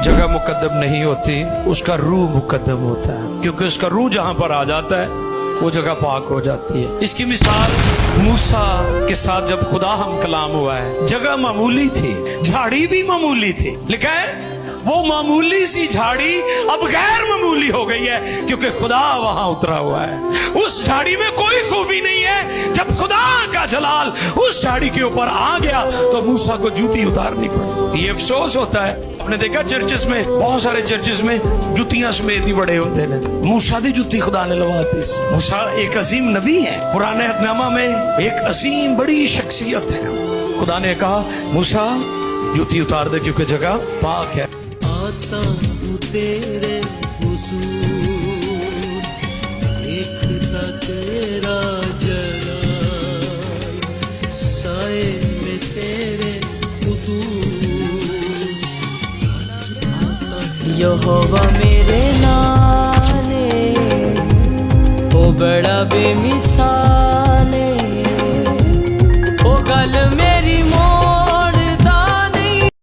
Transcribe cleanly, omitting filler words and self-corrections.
जगह मुकद्दम नहीं होती, उसका रूह मुकद्दम होता है, क्योंकि उसका रूह जहां पर आ जाता है वो जगह पाक हो जाती है। इसकी मिसाल मूसा के साथ जब खुदा हम कलाम हुआ है, जगह मामूली थी, झाड़ी भी मामूली थी, लिखा है वो मामूली सी झाड़ी अब गैर मामूली हो गई है, क्योंकि खुदा वहां उतरा हुआ है। उस झाड़ी में कोई खूबी नहीं है, जब खुदा का जलाल उस झाड़ी के ऊपर आ गया तो मूसा को जूती उतारनी पड़ी। ये अफसोस होता है, आपने देखा चर्चेस में, बहुत सारे चर्चेस में जुतियां समेत ही बड़े होते हैं। मूसा दी जुती खुदा ने लवाती। मूसा एक अजीम नबी है, पुराने अहदनामा में एक अजीम बड़ी शख्सियत है। खुदा ने कहा मूसा जूती उतार दे, क्योंकि जगह पाक है। आता हूँ तेरे हुजूर, देखता तेरा जलाल, साए में तेरे कुदूस। यहोवा मेरे नाले ओ बड़ा बेमिसाल है।